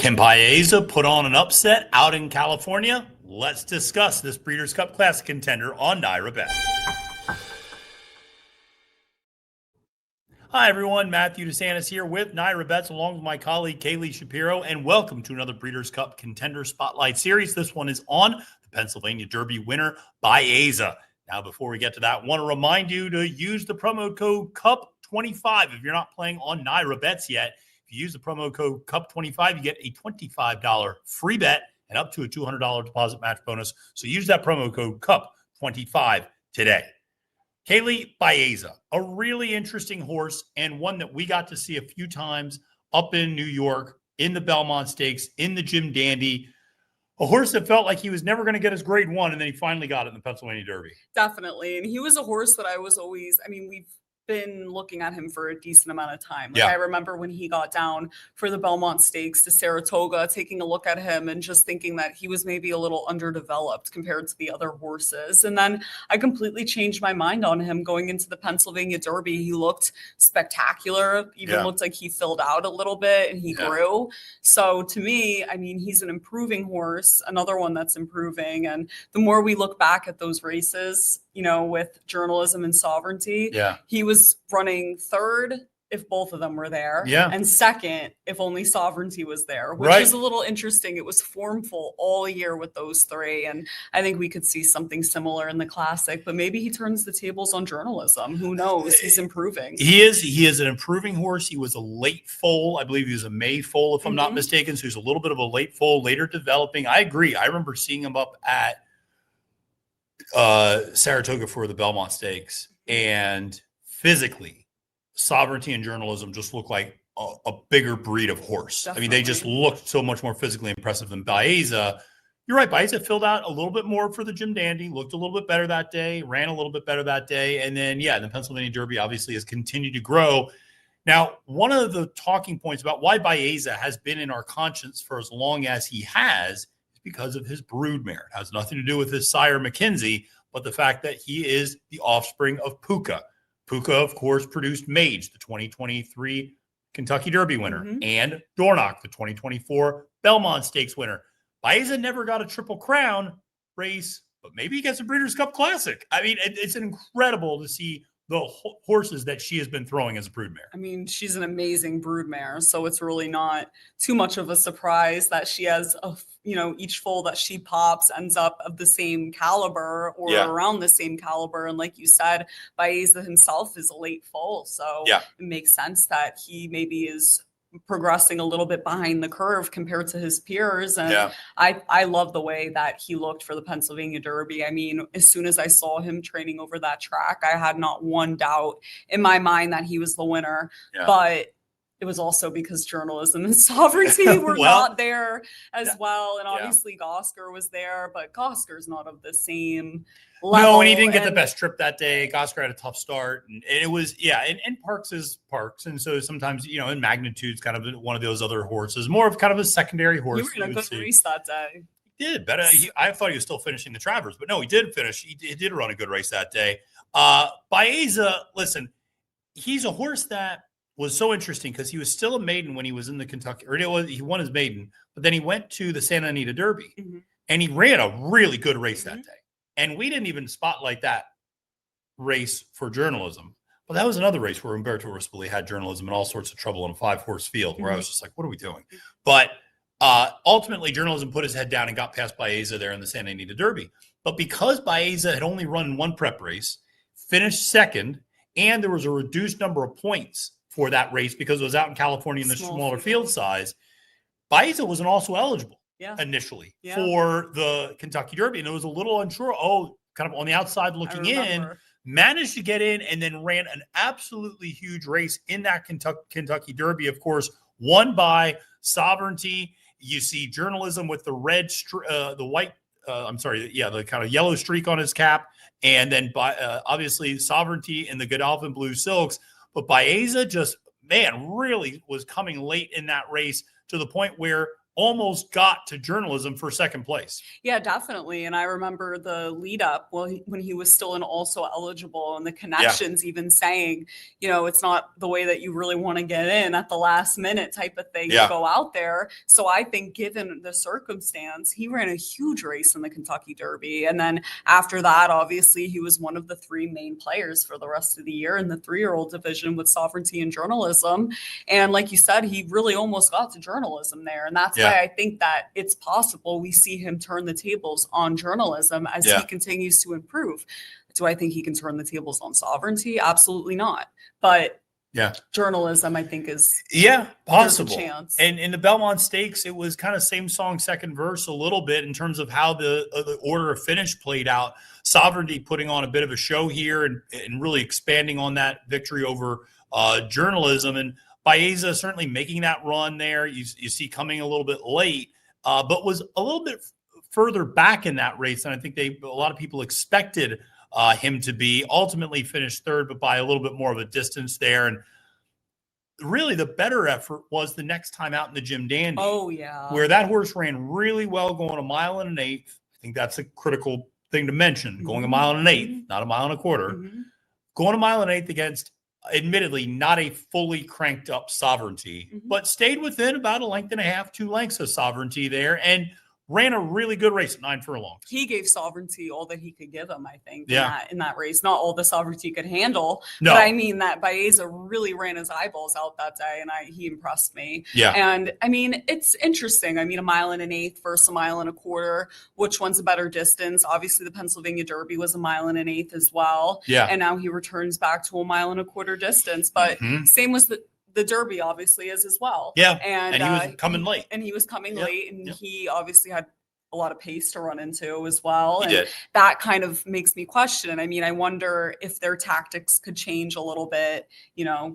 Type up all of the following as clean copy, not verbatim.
Can Baeza put on an upset out in California? Let's discuss this Breeders' Cup Classic contender on NYRA Bets. Hi, everyone. Matthew DeSantis here with NYRA Bets, along with my colleague Kaylie Shapiro, and welcome to another Breeders' Cup Contender Spotlight Series. This one is on the Pennsylvania Derby winner, Baeza. Now, before we get to that, I want to remind you to use the promo code CUP25 if you're not playing on NYRA Bets yet. If you use the promo code CUP25, you get a $25 free bet and up to a $200 deposit match bonus. So use that promo code CUP25 today. Kaylie, Baeza, a really interesting horse and one that we got to see a few times up in New York, in the Belmont Stakes, in the Jim Dandy. A horse that felt like he was never going to get his grade one, and then he finally got it in the Pennsylvania Derby. Definitely. And he was a horse that I was always, we've been looking at him for a decent amount of time. I remember when he got down for the Belmont Stakes to Saratoga, taking a look at him and just thinking that he was maybe a little underdeveloped compared to the other horses. And then I completely changed my mind on him going into the Pennsylvania Derby. He looked spectacular, even looked like he filled out a little bit and he grew. So to me, he's an improving horse, another one that's improving. And the more we look back at those races, with Journalism and Sovereignty, he was running third if both of them were there, and second if only Sovereignty was there, which is a little interesting. It was formful all year with those three, and I think we could see something similar in the Classic, but maybe he turns the tables on Journalism. Who knows? He's improving. He is an improving horse. He was a late foal. I believe he was a May foal, if I'm not mistaken, so he's a little bit of a late foal, later developing. I agree. I remember seeing him up at Saratoga for the Belmont Stakes, and physically Sovereignty and Journalism just look like a bigger breed of horse. Definitely. They just looked so much more physically impressive than Baeza. You're right, Baeza filled out a little bit more for the Jim Dandy, looked a little bit better that day, ran a little bit better that day, and then the Pennsylvania Derby obviously has continued to grow. Now, one of the talking points about why Baeza has been in our conscience for as long as he has because of his broodmare. It has nothing to do with his sire, McKinzie, but the fact that he is the offspring of Puca. Puca, of course, produced Mage, the 2023 Kentucky Derby winner, and Dornoch, the 2024 Belmont Stakes winner. Baeza never got a Triple Crown race, but maybe he gets a Breeders' Cup Classic. It's incredible to see the horses that she has been throwing as a broodmare. She's an amazing broodmare, so it's really not too much of a surprise that she has each foal that she pops ends up of the same caliber or around the same caliber. And like you said, Baeza himself is a late foal, so it makes sense that he maybe is progressing a little bit behind the curve compared to his peers. And I love the way that he looked for the Pennsylvania Derby. As soon as I saw him training over that track, I had not one doubt in my mind that he was the winner. But it was also because Journalism and Sovereignty were not there as well. And obviously Gosker was there, but Gosker's not of the same level. No, and he didn't get the best trip that day. Gosker had a tough start. And it was, and Parks is Parks. And so sometimes, in magnitude's kind of one of those other horses, more of kind of a secondary horse. He ran a good race that day. He did. But I thought he was still finishing the Travers, but no, he did finish. He did run a good race that day. Baeza, listen, he's a horse that was so interesting because he was still a maiden when he was in the Kentucky, or he won his maiden, but then he went to the Santa Anita Derby and he ran a really good race that day. And we didn't even spotlight that race for Journalism. But that was another race where Umberto Rispoli had Journalism in all sorts of trouble in a 5-horse field where I was just like, what are we doing? But ultimately, Journalism put his head down and got past Baeza there in the Santa Anita Derby. But because Baeza had only run one prep race, finished second, and there was a reduced number of points for that race because it was out in California in the smaller field size, Baeza wasn't also eligible initially for the Kentucky Derby. And it was a little unsure. Kind of on the outside looking in, managed to get in and then ran an absolutely huge race in that Kentucky Derby, of course, won by Sovereignty. You see Journalism with the the kind of yellow streak on his cap. And then obviously Sovereignty in the Godolphin blue silks. But Baeza really was coming late in that race to the point where almost got to journalism for second place. Yeah, definitely. And I remember the lead up when he was still an also eligible, and the connections even saying, it's not the way that you really want to get in at the last minute type of thing to go out there. So I think given the circumstance, he ran a huge race in the Kentucky Derby. And then after that, obviously, he was one of the three main players for the rest of the year in the 3-year-old division with Sovereignty and Journalism. And like you said, he really almost got to journalism there. And that's why I think that it's possible we see him turn the tables on journalism as he continues to improve. Do I think he can turn the tables on Sovereignty? Absolutely not. But journalism, I think, is possible. A chance. And in the Belmont Stakes, it was kind of same song, second verse a little bit in terms of how the order of finish played out. Sovereignty putting on a bit of a show here and really expanding on that victory over journalism. And Baeza certainly making that run there. You see coming a little bit late, but was a little bit further back in that race than I think a lot of people expected him to be. Ultimately finished third, but by a little bit more of a distance there. And really the better effort was the next time out in the Jim Dandy. Oh, yeah. Where that horse ran really well going 1 mile and an eighth. I think that's a critical thing to mention. Going 1 mile and an eighth, not 1 mile and a quarter. Going 1 mile and an eighth against admittedly not a fully cranked up Sovereignty, but stayed within about a length and a half, 2 lengths of Sovereignty there, and ran a really good race at 9 furlongs. He gave Sovereignty all that he could give him, I think, in that race. Not all the Sovereignty could handle, but I mean that Baeza really ran his eyeballs out that day, and he impressed me. Yeah. And, I mean, it's interesting. I mean, 1 mile and an eighth versus 1 mile and a quarter. Which one's a better distance? Obviously, the Pennsylvania Derby was 1 mile and an eighth as well. Yeah. And now he returns back to 1 mile and a quarter distance. But same was the Derby obviously is as well. Yeah. And he was coming late. And he was coming late, and he obviously had a lot of pace to run into as well. He did. That kind of makes me question. I mean, I wonder if their tactics could change a little bit,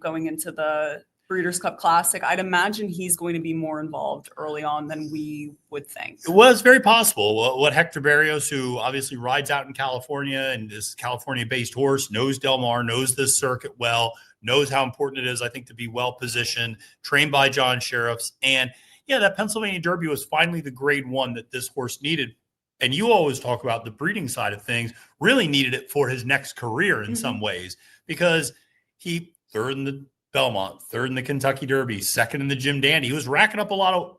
going into the Breeders' Cup Classic. I'd imagine he's going to be more involved early on than we would think. It was very possible. What Hector Berrios, who obviously rides out in California and is a California-based horse, knows Del Mar, knows this circuit well, knows how important it is, I think, to be well positioned, trained by John Sheriffs. And that Pennsylvania Derby was finally the grade 1 that this horse needed. And you always talk about the breeding side of things, really needed it for his next career in some ways, because he third in the Belmont, third in the Kentucky Derby, second in the Jim Dandy. He was racking up a lot of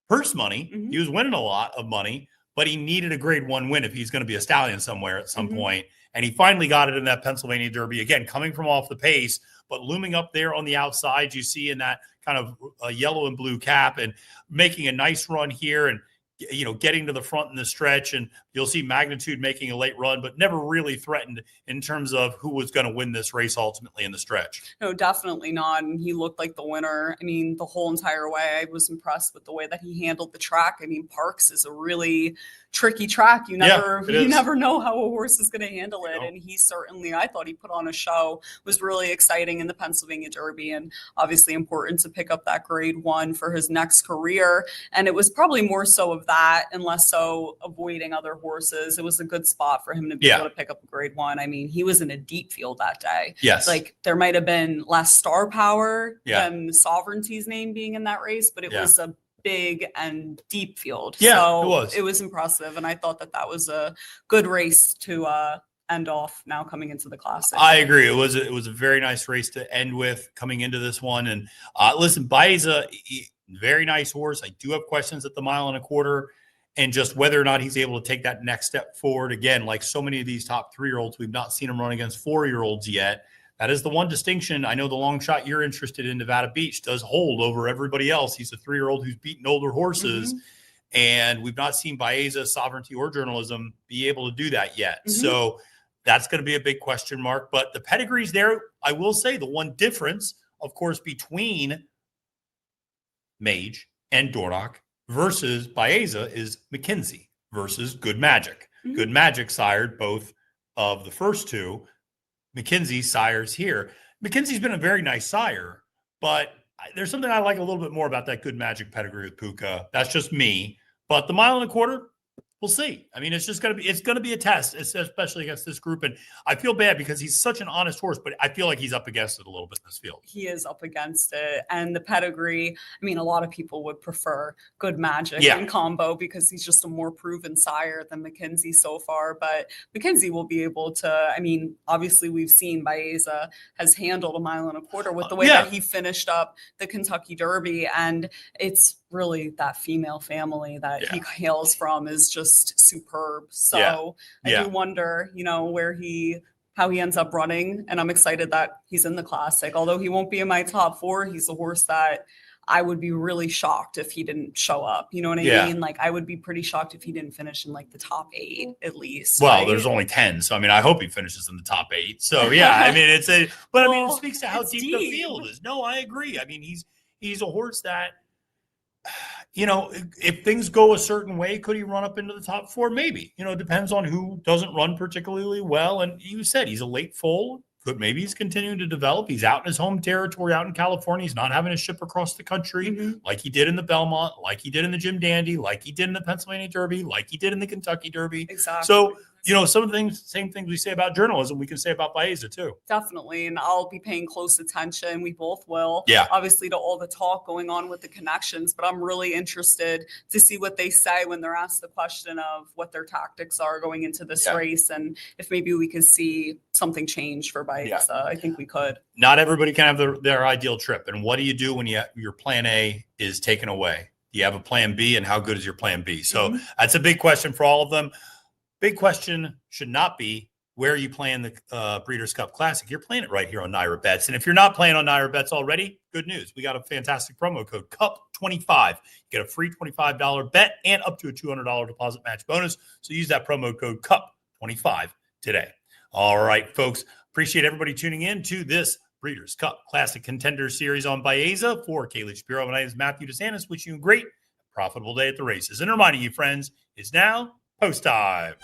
purse money. He was winning a lot of money, but he needed a grade 1 win if he's going to be a stallion somewhere at some point. And he finally got it in that Pennsylvania Derby, again, coming from off the pace, but looming up there on the outside, you see in that kind of yellow and blue cap, and making a nice run here and, getting to the front in the stretch. And you'll see Magnitude making a late run, but never really threatened in terms of who was going to win this race ultimately in the stretch. No, definitely not. And he looked like the winner. I mean, the whole entire way, I was impressed with the way that he handled the track. I mean, Parks is a really tricky track. You never know how a horse is going to handle it. And he certainly, I thought he put on a show, was really exciting in the Pennsylvania Derby, and obviously important to pick up that grade 1 for his next career. And it was probably more so of that and less so avoiding other horses. It was a good spot for him to be able to pick up a grade 1. I mean, he was in a deep field that day. Yes. Like there might have been less star power than Sovereignty's name being in that race, but it was a big and deep field. Yeah, so it was impressive. And I thought that was a good race to end off now coming into the Classic. I agree. It was a very nice race to end with coming into this one. And listen, Baeza, very nice horse. I do have questions at the 1.25 miles and just whether or not he's able to take that next step forward. Again, like so many of these top 3-year-olds, we've not seen him run against 4-year-olds yet. That is the one distinction. I know the long shot you're interested in, Nevada Beach, does hold over everybody else. He's a 3-year-old who's beaten older horses. And we've not seen Baeza, Sovereignty, or Journalism be able to do that yet. So that's going to be a big question mark. But the pedigree's there. I will say the one difference, of course, between Mage and Dornoch versus Baeza is McKinzie versus Good Magic. Good Magic sired both of the first two. McKinzie sires here. McKinzie's been a very nice sire, but there's something I like a little bit more about that Good Magic pedigree with Puca. That's just me. But the 1.25 miles, we'll see. I mean, it's going to be a test, especially against this group. And I feel bad because he's such an honest horse, but I feel like he's up against it a little bit in this field. He is up against it. And the pedigree, I mean, a lot of people would prefer Good Magic and Combo because he's just a more proven sire than McKinzie so far. But McKinzie will be able to, I mean, obviously we've seen Baeza has handled 1.25 miles with the way that he finished up the Kentucky Derby. And it's really that female family that he hails from is just superb. So I do wonder, you know, how he ends up running. And I'm excited that he's in the Classic. Although he won't be in my top 4, he's a horse that I would be really shocked if he didn't show up. You know what I mean? Like, I would be pretty shocked if he didn't finish in like the top 8 at least. Well, there's only 10. So, I mean, I hope he finishes in the top 8. So, yeah, I mean, I mean, it speaks to how deep the field is. No, I agree. I mean, he's a horse that, you know, if things go a certain way, could he run up into the top 4? Maybe. You know, it depends on who doesn't run particularly well. And you said he's a late foal. Maybe he's continuing to develop. He's out in his home territory, out in California. He's not having to ship across the country like he did in the Belmont, like he did in the Jim Dandy, like he did in the Pennsylvania Derby, like he did in the Kentucky Derby. Exactly. So, you know, some of the same things we say about journalism, we can say about Baeza too. Definitely. And I'll be paying close attention. We both will. Yeah. Obviously, to all the talk going on with the connections, but I'm really interested to see what they say when they're asked the question of what their tactics are going into this race. And if maybe we could see something change for Baeza. I think we could. Not everybody can have their ideal trip. And what do you do when your plan A is taken away? You have a plan B, and how good is your plan B? So that's a big question for all of them. Big question should not be where are you playing the Breeders' Cup Classic. You're playing it right here on NYRA Bets. And if you're not playing on NYRA Bets already, good news. We got a fantastic promo code, CUP25. You get a free $25 bet and up to a $200 deposit match bonus. So use that promo code CUP25 today. All right, folks. Appreciate everybody tuning in to this Breeders' Cup Classic Contender Series on Baeza. For Kaylie, Shapiro, my name is Matthew DeSantis. Wishing you a great, profitable day at the races. And reminding you, friends, it's now post time.